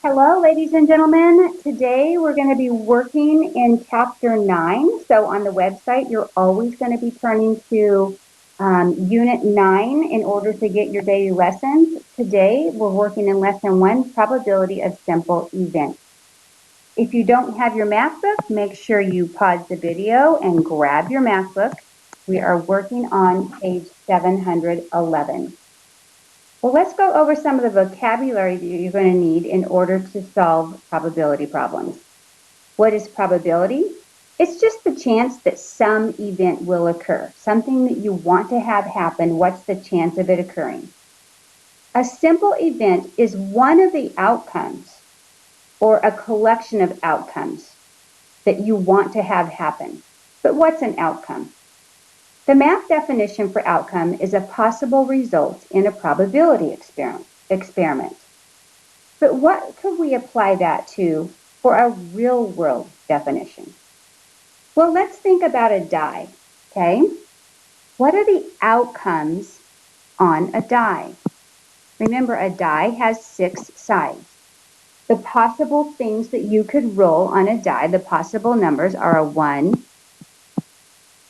Hello, ladies and gentlemen. Today we're going to be working in Chapter 9. So on the website, you're always going to be turning to Unit 9 in order to get your daily lessons. Today we're working in Lesson 1, Probability of Simple Events. If you don't have your math book, make sure you pause the video and grab your math book. We are working on page 711. Well, let's go over some of the vocabulary that you're going to need in order to solve probability problems. What is probability? It's just the chance that some event will occur, something that you want to have happen. What's the chance of it occurring? A simple event is one of the outcomes or a collection of outcomes that you want to have happen. But what's an outcome? The math definition for outcome is a possible result in a probability experiment. But what could we apply that to for a real world definition? Well, let's think about a die, okay? What are the outcomes on a die? Remember, a die has 6 sides. The possible things that you could roll on a die, the possible numbers are a 1,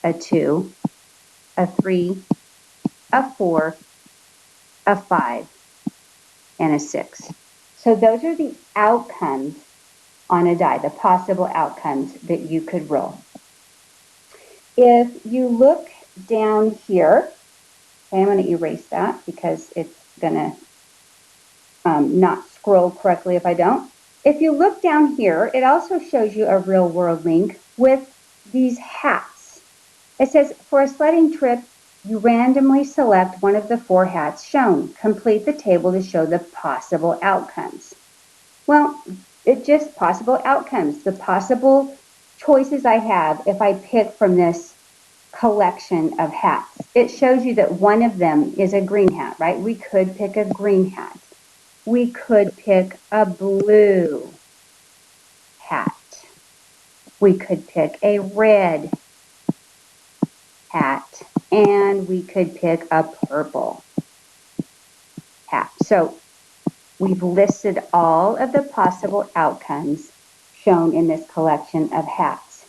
a 2, a 3, a 4, a 5, and a 6. So those are the outcomes on a die, the possible outcomes that you could roll. If you look down here, okay, I'm going to erase that because it's going to not scroll correctly if I don't. If you look down here, it also shows you a real world link with these hats. It says, for a sledding trip, you randomly select one of the 4 hats shown. Complete the table to show the possible outcomes. Well, it's just possible outcomes, the possible choices I have if I pick from this collection of hats. It shows you that one of them is a green hat, right? We could pick a green hat. We could pick a blue hat. We could pick a red hat. And we could pick a purple hat. So we've listed all of the possible outcomes shown in this collection of hats.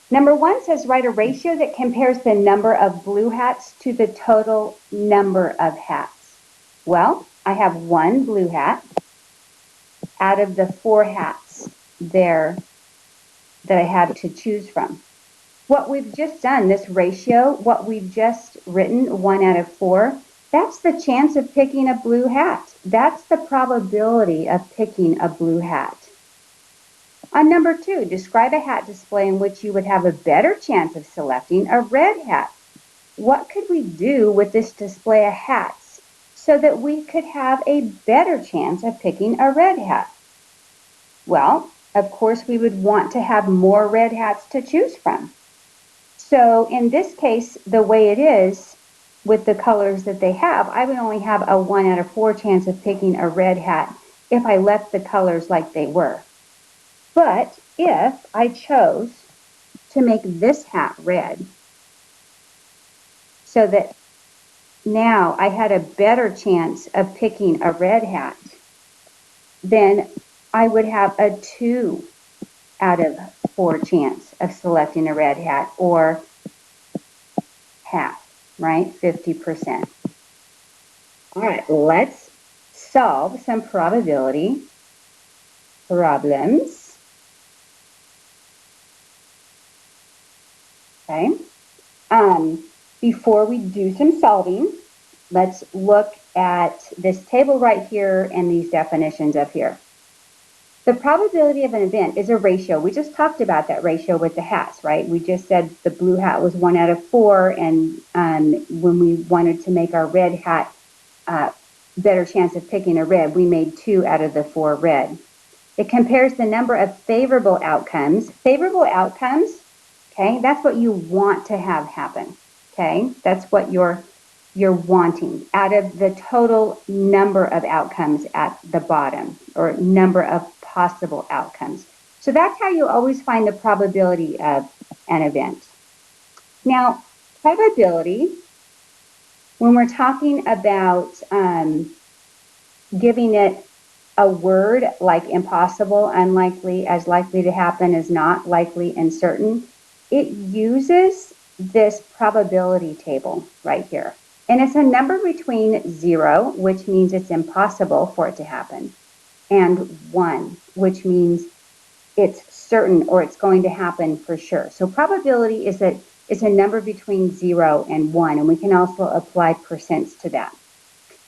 Number 1 says write a ratio that compares the number of blue hats to the total number of hats. Well, I have 1 blue hat out of the 4 hats there that I have to choose from. What we've just done, this ratio, what we've just written, 1 out of 4, that's the chance of picking a blue hat. That's the probability of picking a blue hat. On number 2, describe a hat display in which you would have a better chance of selecting a red hat. What could we do with this display of hats so that we could have a better chance of picking a red hat? Well, of course, we would want to have more red hats to choose from. So in this case, the way it is with the colors that they have, I would only have a 1 out of 4 chance of picking a red hat if I left the colors like they were. But if I chose to make this hat red so that now I had a better chance of picking a red hat, then I would have a 2 out of 4 chance of selecting a red hat, or half, right? 50%. All right, let's solve some probability problems. Okay. Before we do some solving, let's look at this table right here and these definitions up here. The probability of an event is a ratio. We just talked about that ratio with the hats, right? We just said the blue hat was 1 out of 4, and when we wanted to make our red hat better chance of picking a red, we made 2 out of the 4 red. It compares the number of favorable outcomes. Favorable outcomes, okay, that's what you want to have happen, okay? That's what you're wanting out of the total number of outcomes at the bottom, or number of possible outcomes. So that's how you always find the probability of an event. Now, probability, when we're talking about giving it a word like impossible, unlikely, as likely to happen as not, likely, and certain, it uses this probability table right here. And it's a number between 0, which means it's impossible for it to happen, and 1, which means it's certain or it's going to happen for sure. So probability is that it's a number between 0 and 1, and we can also apply percents to that.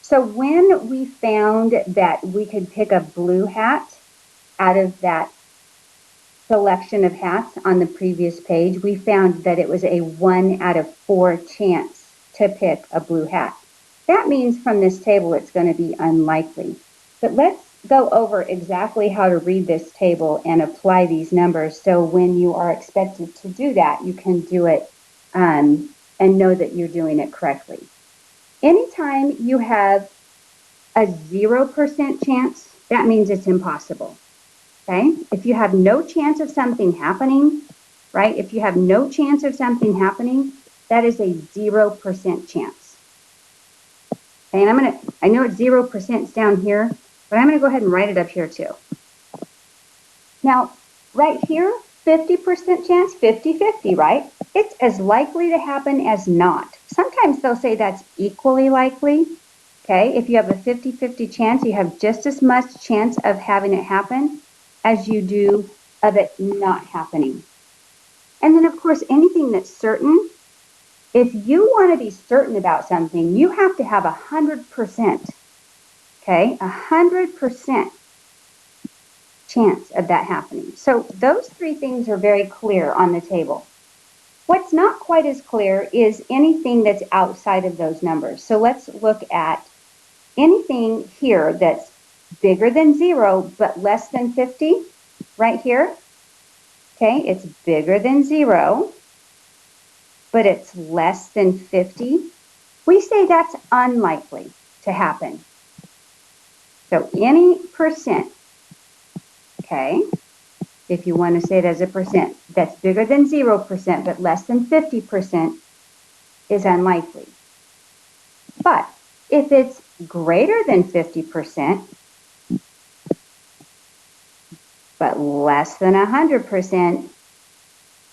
So when we found that we could pick a blue hat out of that selection of hats on the previous page, we found that it was a 1 out of 4 chance to pick a blue hat. That means from this table it's going to be unlikely. But let's go over exactly how to read this table and apply these numbers so when you are expected to do that, you can do it and know that you're doing it correctly. Anytime you have a 0% chance, that means it's impossible. Okay? If you have no chance of something happening, right? If you have no chance of something happening, that is a 0% chance. Okay, and I know it's 0% down here, but I'm going to go ahead and write it up here too. Now, right here, 50% chance, 50-50, right? It's as likely to happen as not. Sometimes they'll say that's equally likely. Okay, if you have a 50-50 chance, you have just as much chance of having it happen as you do of it not happening. And then, of course, anything that's certain, if you want to be certain about something, you have to have 100%, okay, 100% chance of that happening. So those three things are very clear on the table. What's not quite as clear is anything that's outside of those numbers. So let's look at anything here that's bigger than 0 but less than 50, right here. Okay, it's bigger than 0, but it's less than 50. We say that's unlikely to happen. So any percent, okay, if you want to say it as a percent, that's bigger than 0% but less than 50% is unlikely. But if it's greater than 50% but less than 100%,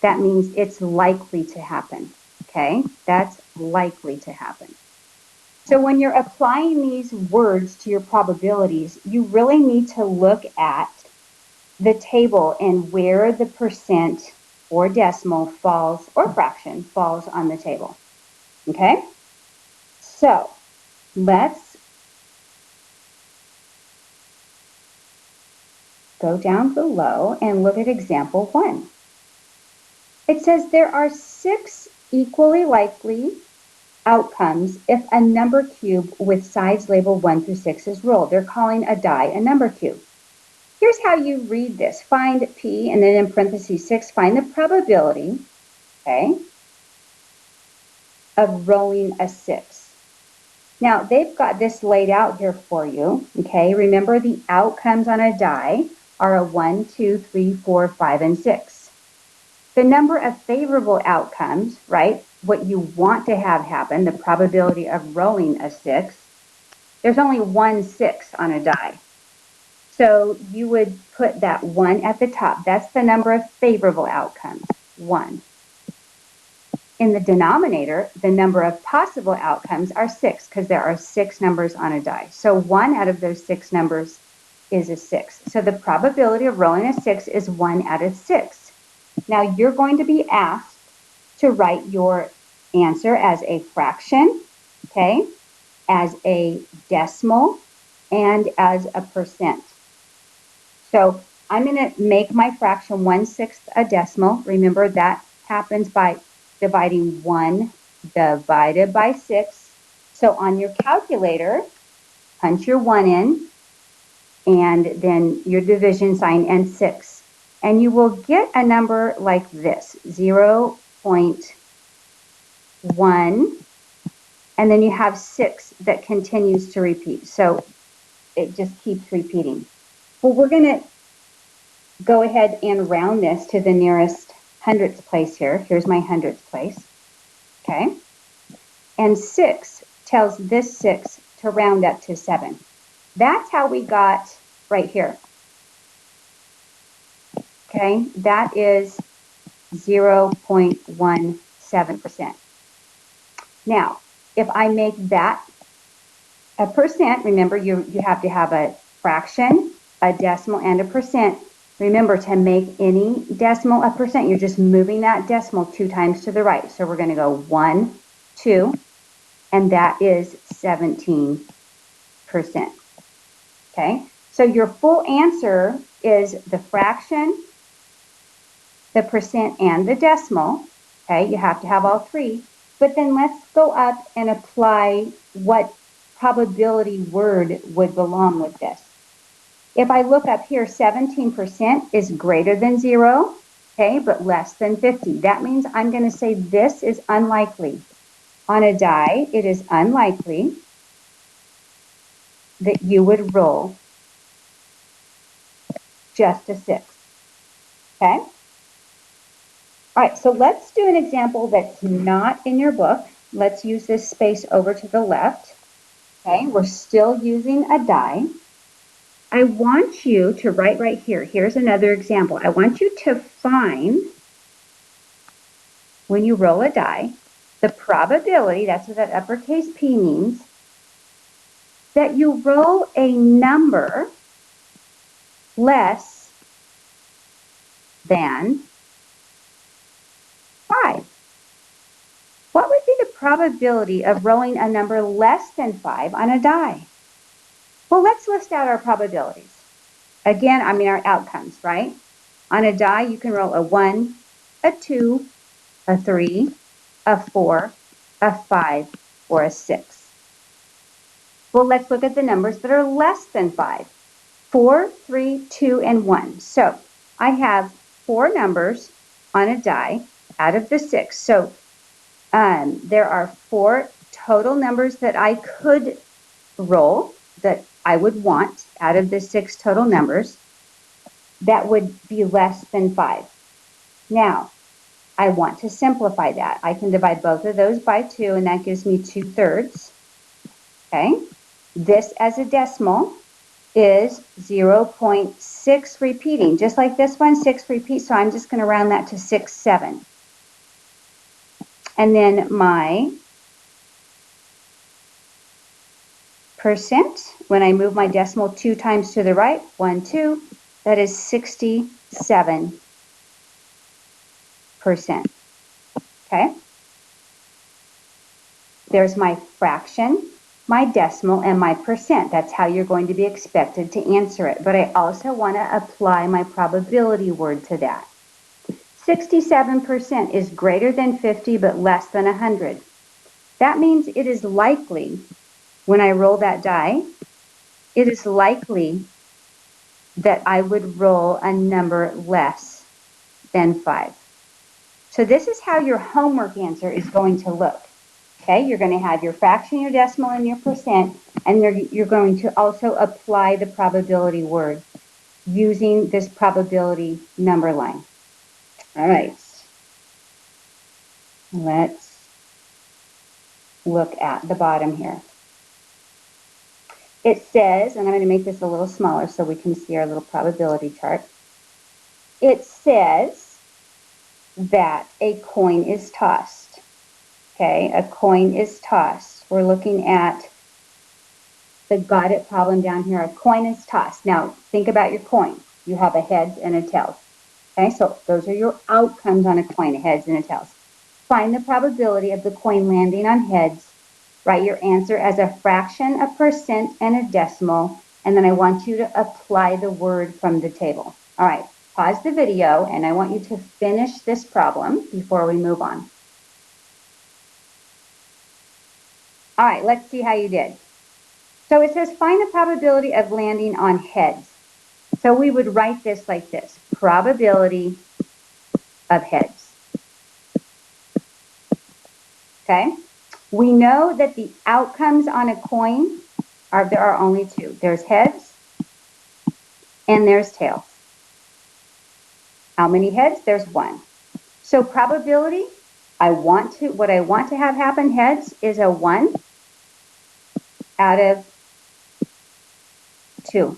that means it's likely to happen. Okay, that's likely to happen. So when you're applying these words to your probabilities, you really need to look at the table and where the percent or decimal falls or fraction falls on the table. Okay? So let's go down below and look at example 1. It says there are 6 equally likely outcomes if a number cube with sides labeled 1 through 6 is rolled. They're calling a die a number cube. Here's how you read this. Find P, and then in parentheses 6, find the probability, okay, of rolling a 6. Now, they've got this laid out here for you, okay? Remember, the outcomes on a die are a 1, 2, 3, 4, 5, and 6. The number of favorable outcomes, right, what you want to have happen, the probability of rolling a 6, there's only 1 6 on a die. So you would put that 1 at the top. That's the number of favorable outcomes, 1. In the denominator, the number of possible outcomes are 6 because there are 6 numbers on a die. So 1 out of those 6 numbers is a 6. So the probability of rolling a 6 is 1 out of 6. Now you're going to be asked to write your answer as a fraction, okay, as a decimal, and as a percent. So I'm going to make my fraction 1/6 a decimal. Remember, that happens by dividing 1 divided by 6. So on your calculator, punch your 1 in, and then your division sign and 6. And you will get a number like this, 0.1, and then you have 6 that continues to repeat. So it just keeps repeating. Well, we're going to go ahead and round this to the nearest hundredths place here. Here's my hundredths place. Okay. And 6 tells this 6 to round up to 7. That's how we got right here. Okay, that is 0.17%. Now, if I make that a percent, remember you have to have a fraction, a decimal, and a percent. Remember, to make any decimal a percent, you're just moving that decimal 2 times to the right. So we're going to go 1, 2, and that is 17%. Okay, so your full answer is the fraction, the percent, and the decimal. Okay, you have to have all three. But then let's go up and apply what probability word would belong with this. If I look up here, 17% is greater than 0, okay, but less than 50. That means I'm going to say this is unlikely. On a die, it is unlikely that you would roll just a 6, okay? All right, so let's do an example that's not in your book. Let's use this space over to the left. Okay, we're still using a die. I want you to write right here. Here's another example. I want you to find, when you roll a die, the probability, that's what that uppercase P means, that you roll a number less than 5. What would be the probability of rolling a number less than 5 on a die? Well, let's list out our probabilities. Again, our outcomes, right? On a die, you can roll a 1, a 2, a 3, a 4, a 5, or a 6. Well, let's look at the numbers that are less than 5. 4, 3, 2, and 1. So I have 4 numbers on a die out of the 6. So there are 4 total numbers that I could roll, that I would want out of the 6 total numbers that would be less than 5. Now, I want to simplify that. I can divide both of those by 2, and that gives me 2/3. Okay? This as a decimal is 0.6 repeating. Just like this one, 6 repeats, so I'm just going to round that to 6/7. And then my percent, when I move my decimal 2 times to the right, 1, 2, that is 67%. Okay? There's my fraction, my decimal, and my percent. That's how you're going to be expected to answer it. But I also want to apply my probability word to that. 67% is greater than 50 but less than 100. That means it is likely, when I roll that die, it is likely that I would roll a number less than 5. So this is how your homework answer is going to look. Okay, you're going to have your fraction, your decimal, and your percent, and you're going to also apply the probability word using this probability number line. All right, let's look at the bottom here. It says, and I'm going to make this a little smaller so we can see our little probability chart. It says that a coin is tossed. Okay, a coin is tossed. We're looking at the got it problem down here. A coin is tossed. Now, think about your coin. You have a heads and a tails. Okay, so those are your outcomes on a coin, a heads and a tails. Find the probability of the coin landing on heads. Write your answer as a fraction, a percent, and a decimal. And then I want you to apply the word from the table. All right, pause the video, and I want you to finish this problem before we move on. All right, let's see how you did. So it says find the probability of landing on heads. So we would write this like this: probability of heads. Okay? We know that the outcomes on a coin there are only 2. There's heads and there's tails. How many heads? There's 1. So probability, what I want to have happen heads is a 1 out of 2.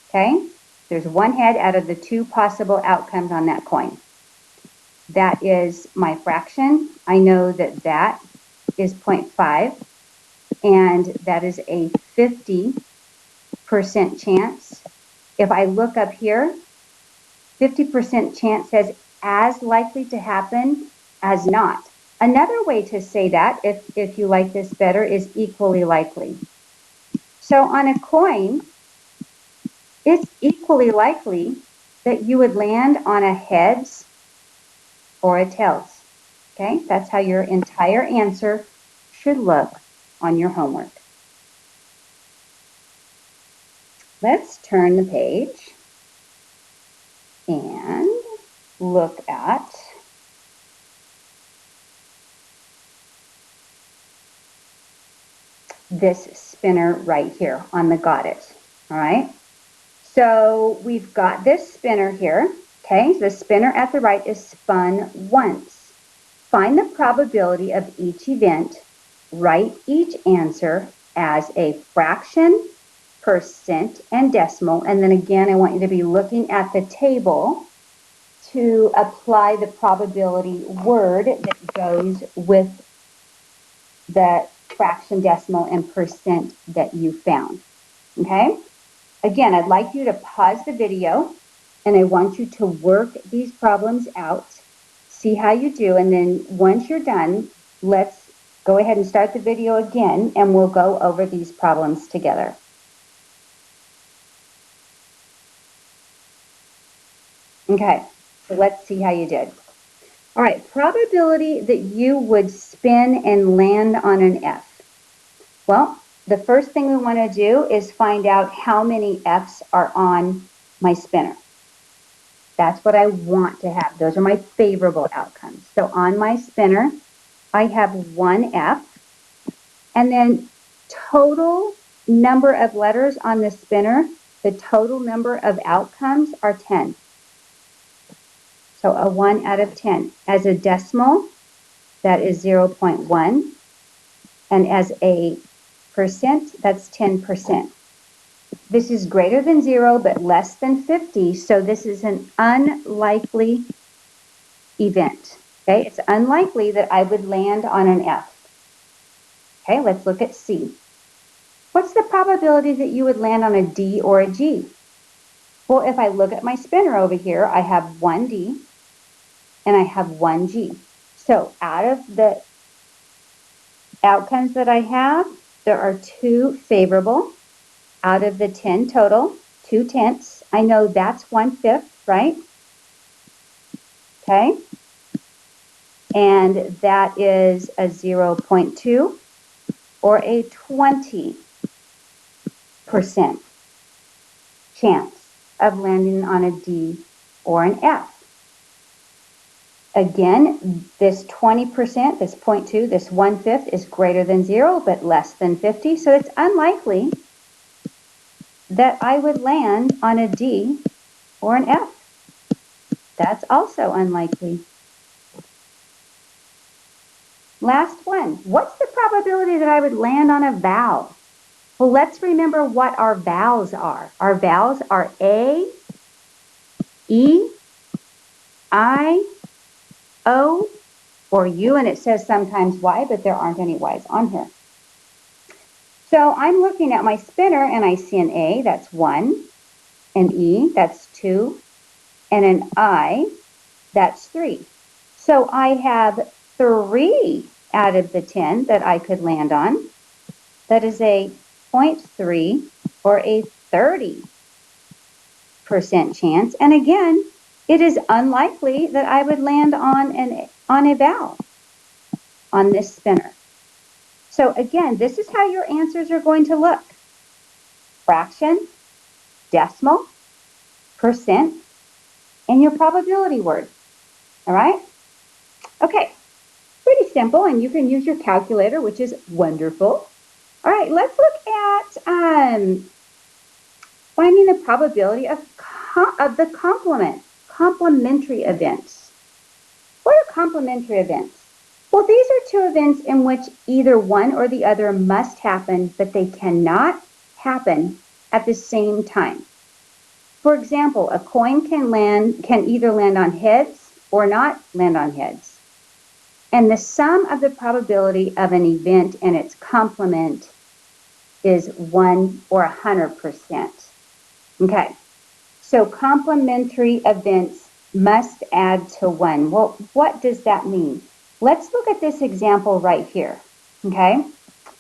Okay? There's one head out of the two possible outcomes on that coin. That is my fraction. I know that that is 0.5, and that is a 50% chance. If I look up here, 50% chance says as likely to happen as not. Another way to say that, if you like this better, is equally likely. So on a coin, it's equally likely that you would land on a heads or a tails. Okay, that's how your entire answer should look on your homework. Let's turn the page and look at this spinner right here on the Got It. All right. So we've got this spinner here. Okay. The spinner at the right is spun once. Find the probability of each event. Write each answer as a fraction, percent, and decimal. And then again, I want you to be looking at the table to apply the probability word that goes with the fraction, decimal, and percent that you found. Okay? Again, I'd like you to pause the video and I want you to work these problems out, see how you do, and then once you're done, let's go ahead and start the video again and we'll go over these problems together. Okay, so let's see how you did. All right, probability that you would spin and land on an F. Well, the first thing we want to do is find out how many F's are on my spinner. That's what I want to have. Those are my favorable outcomes. So on my spinner, I have one F, and then total number of letters on the spinner, the total number of outcomes are 10. So a 1 out of 10. As a decimal, that is 0.1. And as a percent, that's 10%. This is greater than 0, but less than 50, so this is an unlikely event. Okay, it's unlikely that I would land on an F. Okay, let's look at C. What's the probability that you would land on a D or a G? Well, if I look at my spinner over here, I have one D and I have one G. So out of the outcomes that I have, there are 2 favorable. Out of the 10 total, 2 tenths. I know that's 1/5, right? Okay. And that is a 0.2 or a 20% chance of landing on a D or an F. Again, this 20%, this 0.2, this 1/5 is greater than 0, but less than 50. So it's unlikely that I would land on a D or an F. That's also unlikely. Last one. What's the probability that I would land on a vowel? Well, let's remember what our vowels are. Our vowels are A, E, I, O, or U, and it says sometimes Y, but there aren't any Y's on here. So I'm looking at my spinner and I see an A, that's 1, an E, that's 2, and an I, that's 3. So I have 3 out of the 10 that I could land on. That is a 0.3 or a 30% chance. And again, it is unlikely that I would land on a vowel on this spinner. So again, this is how your answers are going to look. Fraction, decimal, percent, and your probability word. All right? Okay, pretty simple, and you can use your calculator, which is wonderful. All right, let's look at finding the probability of the complementary events. What are complementary events? Well, these are 2 events in which either one or the other must happen, but they cannot happen at the same time. For example, a coin can either land on heads or not land on heads. And the sum of the probability of an event and its complement is 1 or 100%. Okay, so complementary events must add to 1. Well, what does that mean? Let's look at this example right here. Okay,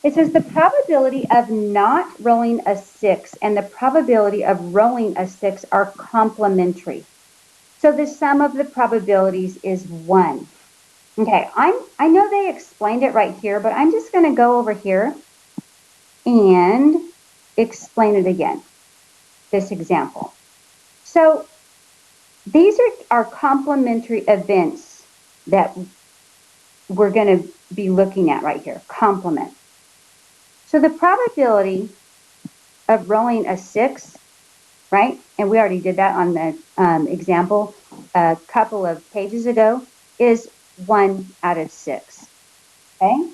it says the probability of not rolling a 6 and the probability of rolling a 6 are complementary. So the sum of the probabilities is 1. Okay, I know they explained it right here, but I'm just going to go over here and explain it again, this example. So these are complementary events that we're going to be looking at right here, complement. So the probability of rolling a 6, right, and we already did that on the example a couple of pages ago, is 1 out of 6, okay?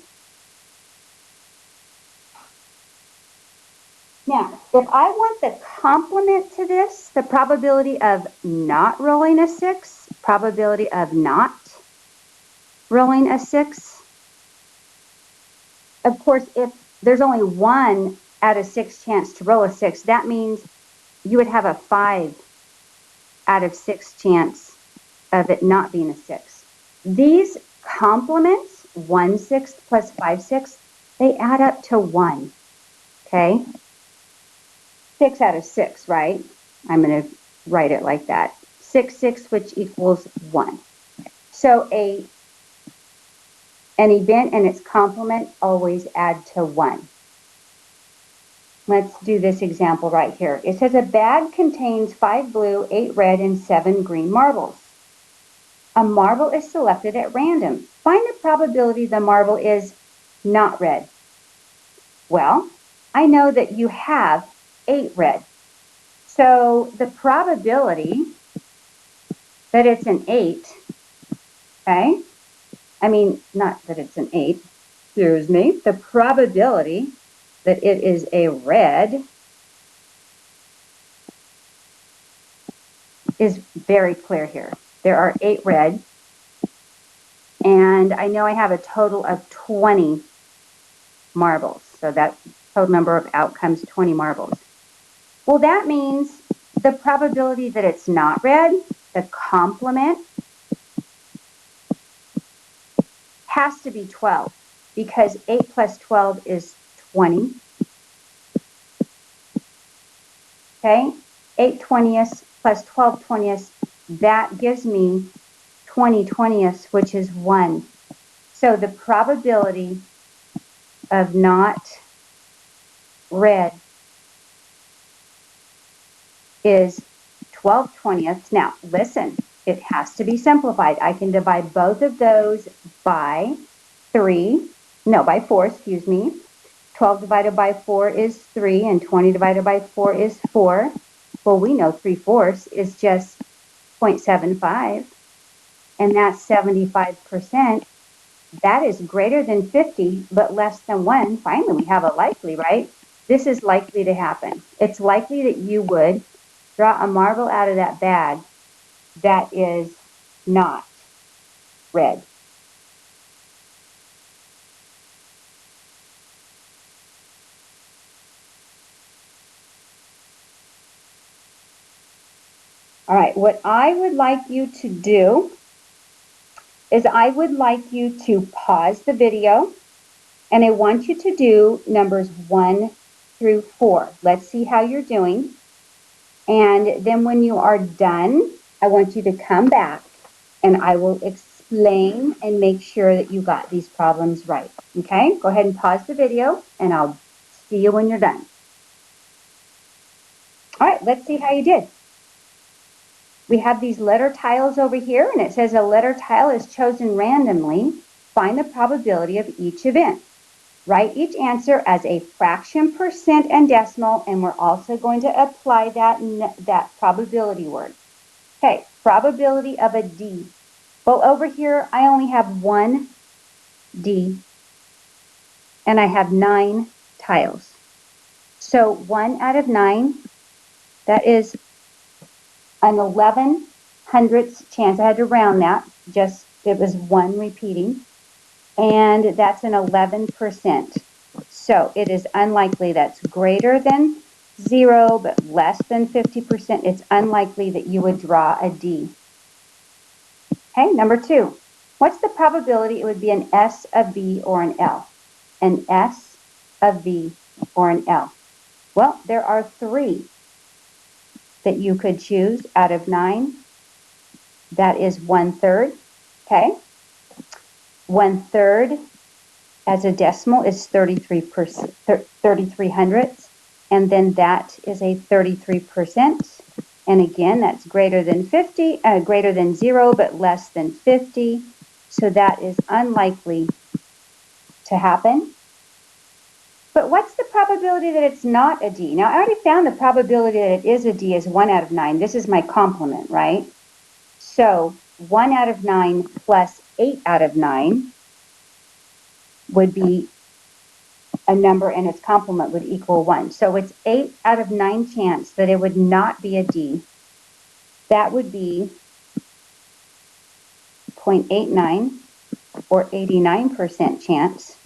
Now, if I want the complement to this, the probability of not rolling a 6, probability of not rolling a 6, of course, if there's only 1 out of 6 chance to roll a 6, that means you would have a 5 out of 6 chance of it not being a 6. These complements, 1/6 plus 5/6, they add up to 1, okay? 6 out of 6, right? I'm going to write it like that. 6/6, which equals 1. So an event and its complement always add to 1. Let's do this example right here. It says a bag contains 5 blue, 8 red, and 7 green marbles. A marble is selected at random. Find the probability the marble is not red. Well, I know that you have 8 red. So the probability that it's an 8, okay? I mean, not that it's an 8, excuse me. The probability that it is a red is very clear here. There are 8 red, and I know I have a total of 20 marbles. So that total number of outcomes, 20 marbles. Well, that means the probability that it's not red, the complement, has to be 12 because 8 plus 12 is 20. Okay, 8 20ths plus 12 20ths, that gives me 20 20ths, which is 1. So the probability of not red is 12 20ths. Now, listen, it has to be simplified. I can divide both of those by 4, excuse me. 12 divided by 4 is 3, and 20 divided by 4 is 4. Well, we know 3/4 is just 0.75, and that's 75%. That is greater than 50, but less than 1. Finally, we have a likely, right? This is likely to happen. It's likely that you would draw a marble out of that bag that is not red. All right, what I would like you to do is I would like you to pause the video, and I want you to do numbers 1 through 4. Let's see how you're doing. And then when you are done, I want you to come back and I will explain and make sure that you got these problems right. Okay, go ahead and pause the video and I'll see you when you're done. All right, let's see how you did. We have these letter tiles over here, and it says a letter tile is chosen randomly. Find the probability of each event. Write each answer as a fraction, percent, and decimal, and we're also going to apply that probability word. Okay, probability of a D. Well, over here, I only have 1 D, and I have 9 tiles. So 1 out of 9, that is an 11 hundredths chance. I had to round that, just it was one repeating, and that's an 11%. So it is unlikely that's greater than 0, but less than 50%. It's unlikely that you would draw a D. Okay, number 2. What's the probability it would be an S, a V, or an L? An S, a V, or an L? Well, there are 3 that you could choose out of 9. That is 1/3. Okay? 1/3 as a decimal is 33 hundredths, and then that is a 33%. And again, that's greater than 50, greater than 0, but less than 50. So that is unlikely to happen. But what's the probability that it's not a D? Now, I already found the probability that it is a D is 1 out of 9. This is my complement, right? So 1 out of 9 plus 8 out of 9 would be a number, and its complement would equal 1. So it's 8 out of 9 chance that it would not be a D. That would be 0.89 or 89% chance.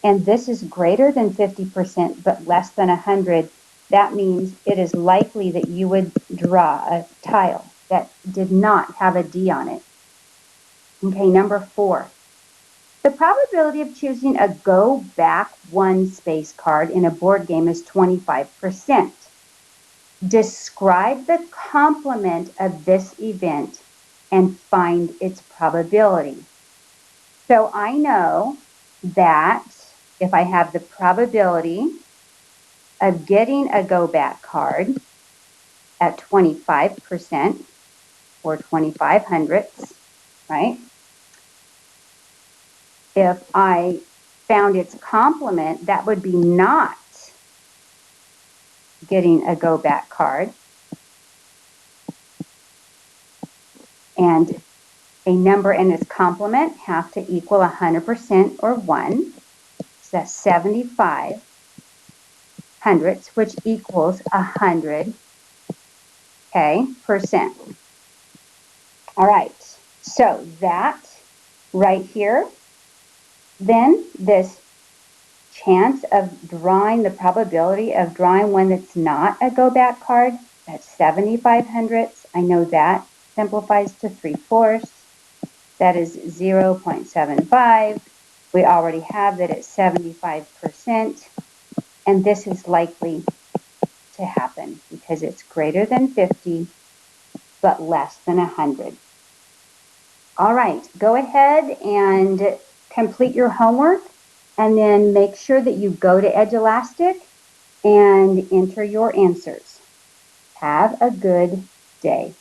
And this is greater than 50% but less than 100. That means it is likely that you would draw a tile that did not have a D on it. Okay, number 4. The probability of choosing a go back 1 space card in a board game is 25%. Describe the complement of this event and find its probability. So I know that if I have the probability of getting a go back card at 25% or 25 hundredths, right? If I found its complement, that would be not getting a go back card. And a number and its complement have to equal 100% or 1. So that's 75 hundredths, which equals 100 percent. All right, so that right here, then this chance of drawing, the probability of drawing one that's not a go back card, that's 75 hundredths. I know that simplifies to 3/4. That is 0.75. We already have that at 75%, and this is likely to happen because it's greater than 50 but less than 100. All right, go ahead and complete your homework, and then make sure that you go to Edulastic and enter your answers. Have a good day.